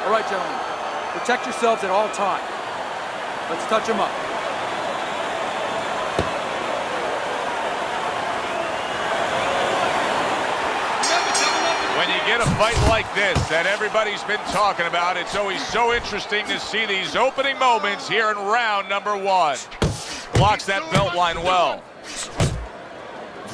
All right, gentlemen. Protect yourselves at all times. Let's touch him up. When you get a fight like this that everybody's been talking about, it's always so interesting to see these opening moments here in round number 1. Blocks that belt line well.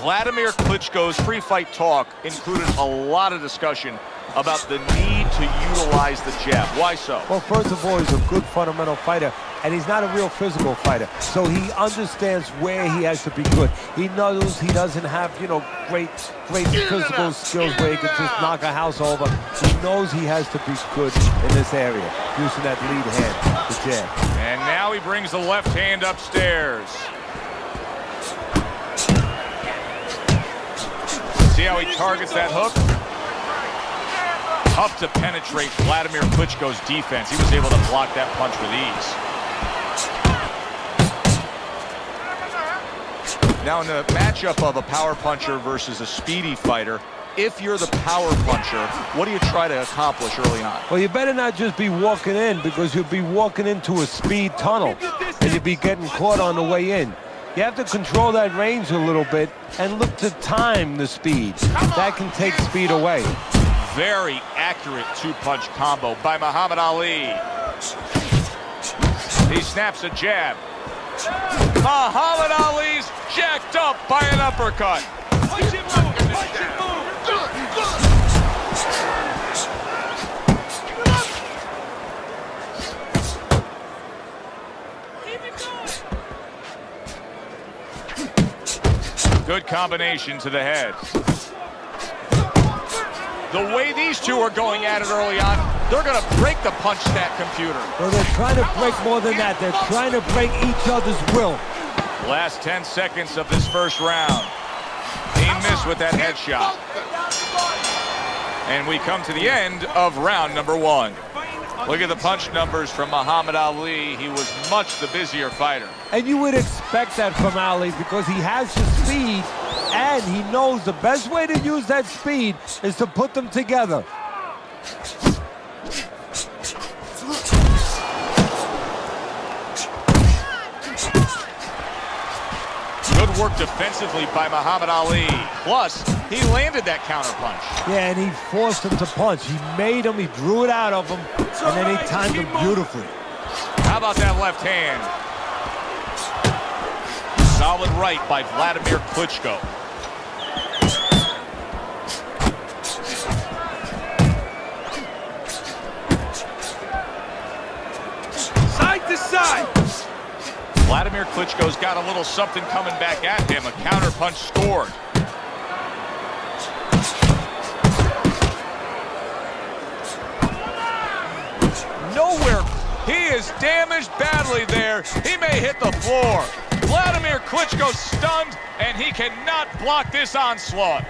Wladimir Klitschko's pre-fight talk included a lot of discussion about the need to utilize the jab. Why so? Well, first of all, he's a good fundamental fighter, and he's not a real physical fighter. So he understands where he has to be good. He knows he doesn't have, great physical skills where he can just knock a house over. He knows he has to be good in this area, using that lead hand, the jab. And now he brings the left hand upstairs. See how he targets that hook? Tough to penetrate Wladimir Klitschko's defense. He was able to block that punch with ease. Now in the matchup of a power puncher versus a speedy fighter, if you're the power puncher, what do you try to accomplish early on? Well, you better not just be walking in, because you'll be walking into a speed tunnel and you'll be getting caught on the way in. You have to control that range a little bit and look to time the speed. That can take speed away. Very accurate two-punch combo by Muhammad Ali. He snaps a jab. Muhammad Ali's jacked up by an uppercut. Punch it, move! Punch it, move! Good combination to the head. The way these two are going at it early on, they're going to break the punch stat computer. Well, they're trying to break more than that. They're trying to break each other's will. Last 10 seconds of this first round. He missed with that headshot. And we come to the end of round number 1. Look at the punch numbers from Muhammad Ali. He was much the busier fighter. And you would expect that from Ali, because he has the speed, and he knows the best way to use that speed is to put them together. Good work defensively by Muhammad Ali. Plus, he landed that counterpunch. Yeah, and he forced him to punch. He made him, he drew it out of him, and then he timed him beautifully. How about that left hand? Solid right by Wladimir Klitschko. Side to side! Wladimir Klitschko's got a little something coming back at him. A counterpunch scored. Nowhere. He is damaged badly there. He may hit the floor. Wladimir Klitschko stunned, and he cannot block this onslaught.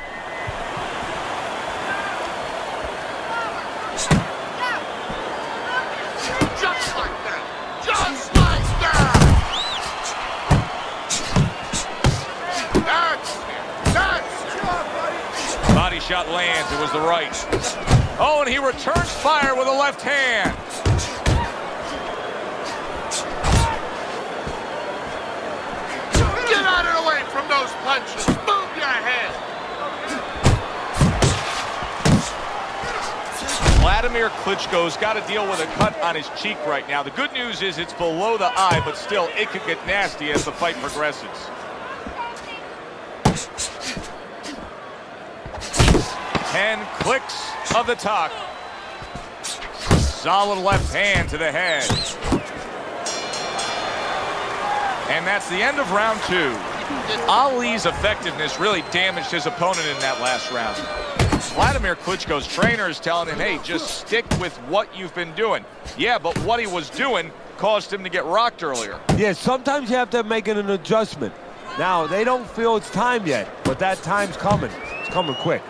Just like that! Just like that! That's it! Body shot lands. It was the right. Oh, and he returns fire with a left hand. Get out of the way from those punches! Move your head! Wladimir Klitschko's got to deal with a cut on his cheek right now. The good news is it's below the eye, but still, it could get nasty as the fight progresses. Ten clicks of the talk. Solid left hand to the head. And that's the end of round 2. Ali's effectiveness really damaged his opponent in that last round. Wladimir Klitschko's trainer is telling him, hey, just stick with what you've been doing. Yeah, but what he was doing caused him to get rocked earlier. Yeah, sometimes you have to make an adjustment. Now, they don't feel it's time yet, but that time's coming. It's coming quick.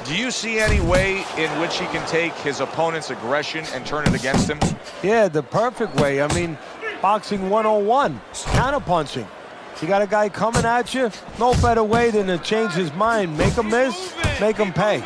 Do you see any way in which he can take his opponent's aggression and turn it against him? Yeah, the perfect way. I mean, boxing 101, counterpunching. You got a guy coming at you, no better way than to change his mind. Make him miss, make him pay.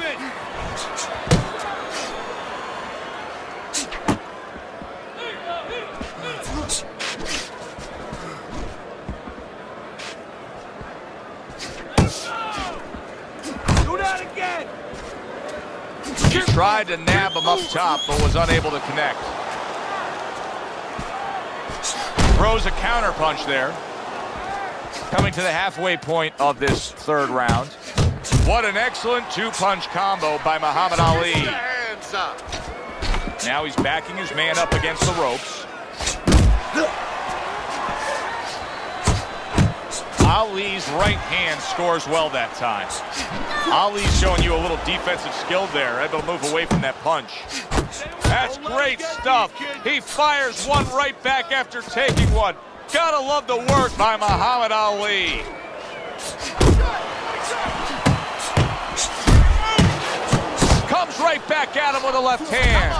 tried to nab him up top, but was unable to connect. Throws a counter punch there. Coming to the halfway point of this third round. What an excellent two-punch combo by Muhammad Ali. Hands up. Now he's backing his man up against the ropes. Ali's right hand scores well that time. Ali's showing you a little defensive skill there, able to move away from that punch. That's great stuff. He fires one right back after taking one. Gotta love the work by Muhammad Ali. Comes right back at him with a left hand.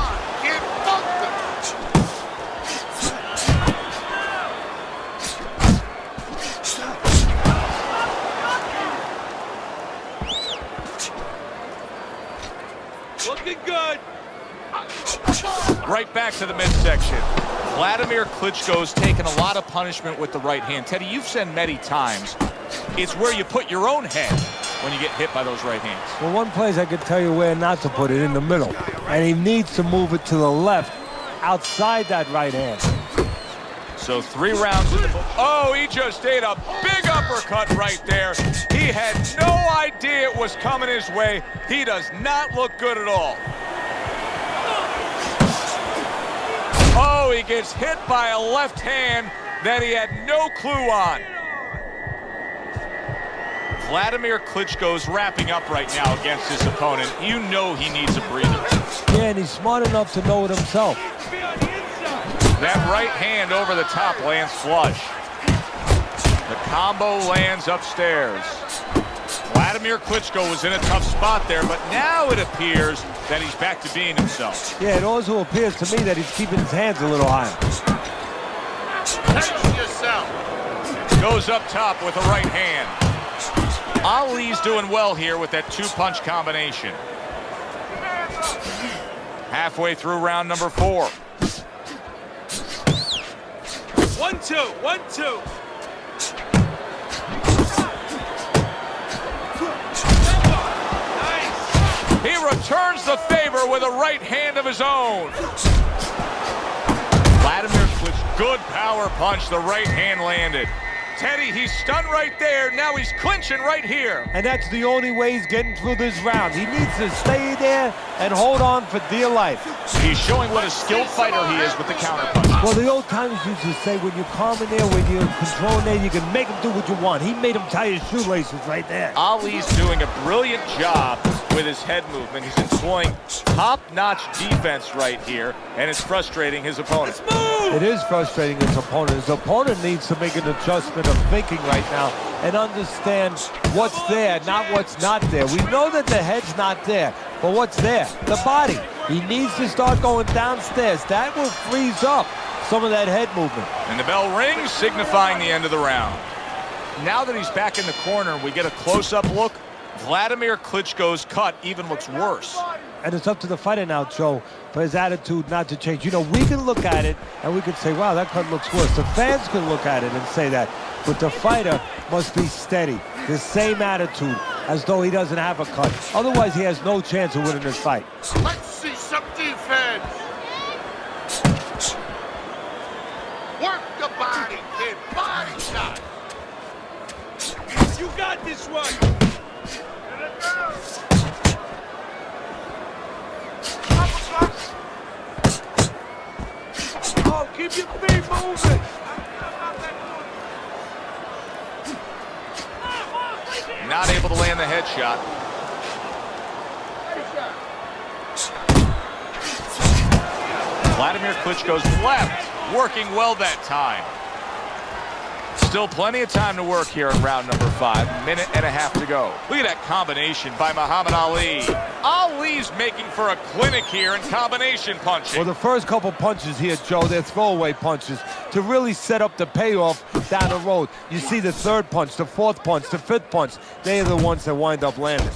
Get bumped. Looking good. Right back to the midsection. Wladimir Klitschko's taken a lot of punishment with the right hand. Teddy, you've said many times, it's where you put your own head when you get hit by those right hands. Well, one place I could tell you where not to put it, in the middle. And he needs to move it to the left, outside that right hand. So 3 rounds in the book. Oh, he just ate a big uppercut right there. He had no idea it was coming his way. He does not look good at all. Oh, he gets hit by a left hand that he had no clue on. Wladimir Klitschko's wrapping up right now against his opponent. You know he needs a breather. Yeah, and he's smart enough to know it himself. That right hand over the top lands flush. The combo lands upstairs. Wladimir Klitschko was in a tough spot there, but now it appears that he's back to being himself. Yeah, it also appears to me that he's keeping his hands a little higher. Pace yourself. Goes up top with a right hand. Ali's doing well here with that two-punch combination. Halfway through round number 4. 1-2, 1-2. Nice. He returns the favor with a right hand of his own. Wladimir Klitschko, good power punch. The right hand landed. Teddy, he's stunned right there. Now he's clinching right here. And that's the only way he's getting through this round. He needs to stay there and hold on for dear life. He's showing what a skilled fighter he is with the counter punch. Well, the old timers used to say, when you're calm in there, when you're controlling there, you can make him do what you want. He made him tie his shoelaces right there. Ali's doing a brilliant job with his head movement. He's employing top-notch defense right here, and it's frustrating his opponent. It is frustrating his opponent. His opponent needs to make an adjustment of thinking right now and understand what's there, not what's not there. We know that the head's not there, but what's there? The body. He needs to start going downstairs. That will freeze up some of that head movement. And the bell rings, signifying the end of the round. Now that he's back in the corner, we get a close-up look. Wladimir Klitschko's cut even looks worse. And it's up to the fighter now, Joe, for his attitude not to change. You know, we can look at it and we can say, wow, that cut looks worse. The fans can look at it and say that. But the fighter must be steady, the same attitude, as though he doesn't have a cut. Otherwise, he has no chance of winning this fight. Let's see some defense. Work the body, kid. Body shot. You got this one. Oh, keep your feet moving. Not able to land the headshot. Wladimir Klitschko's left, working well that time. Still plenty of time to work here in round number 5. Minute and a half to go. Look at that combination by Muhammad Ali. Ali's making for a clinic here in combination punching. Well, the first couple punches here, Joe, they're throwaway punches to really set up the payoff down the road. You see the third punch, the fourth punch, the fifth punch. They are the ones that wind up landing.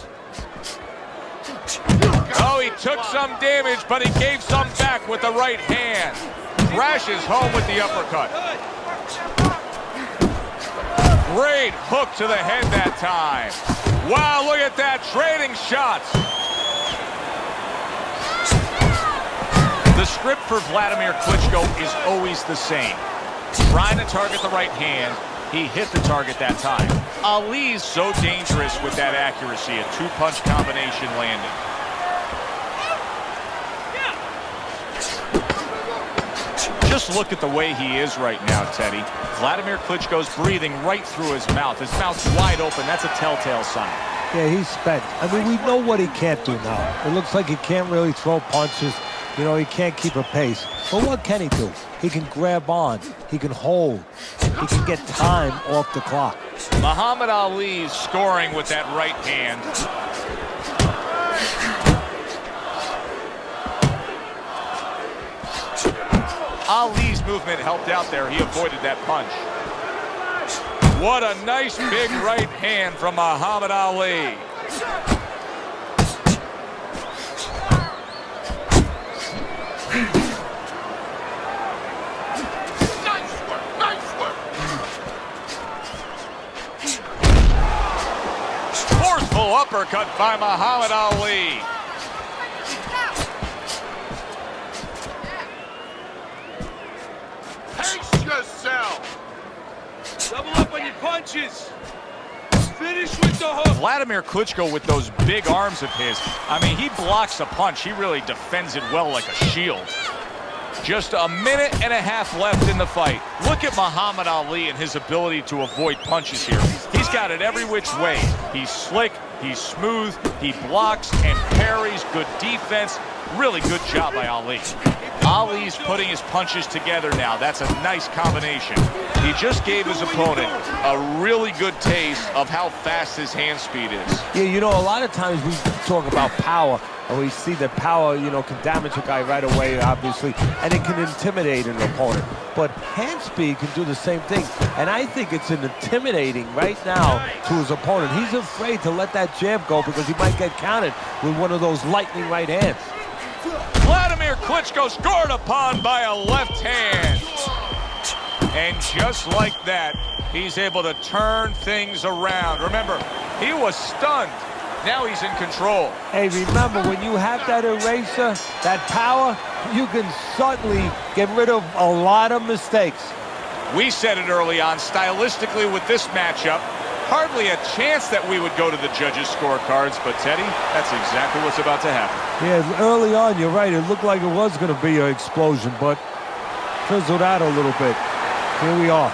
Oh, he took some damage, but he gave some back with the right hand. Crashes home with the uppercut. Great hook to the head that time. Wow, look at that, trading shots. The script for Wladimir Klitschko is always the same. Trying to target the right hand. He hit the target that time. Ali's so dangerous with that accuracy. A two-punch combination landing. Just look at the way he is right now, Teddy. Wladimir Klitschko's breathing right through his mouth. His mouth's wide open. That's a telltale sign. Yeah, he's spent. I mean, we know what he can't do now. It looks like he can't really throw punches. You know, he can't keep a pace. But what can he do? He can grab on. He can hold. He can get time off the clock. Muhammad Ali scoring with that right hand. Ali's movement helped out there. He avoided that punch. What a nice big right hand from Muhammad Ali. Nice work, nice work. Forceful uppercut by Muhammad Ali. Pace yourself. Double up on your punches. Finish with the hook. Wladimir Klitschko with those big arms of his. I mean, he blocks a punch. He really defends it well like a shield. Just a minute and a half left in the fight. Look at Muhammad Ali and his ability to avoid punches here. He's got it every which way. He's slick, he's smooth, he blocks and parries. Good defense. Really good job by Ali. Ali's putting his punches together now. That's a nice combination. He just gave his opponent a really good taste of how fast his hand speed is. Yeah, you know, a lot of times we talk about power, and we see that power, you know, can damage a guy right away, obviously, and it can intimidate an opponent. But hand speed can do the same thing, and I think it's intimidating right now to his opponent. He's afraid to let that jab go because he might get countered with one of those lightning right hands. Wladimir Klitschko scored upon by a left hand. And just like that, he's able to turn things around. Remember, he was stunned. Now he's in control. Hey, remember, when you have that eraser, that power, you can certainly get rid of a lot of mistakes. We said it early on, stylistically with this matchup, hardly a chance that we would go to the judges' scorecards, but Teddy, that's exactly what's about to happen. Yeah, early on, you're right. It looked like it was going to be an explosion, but fizzled out a little bit. Here we are.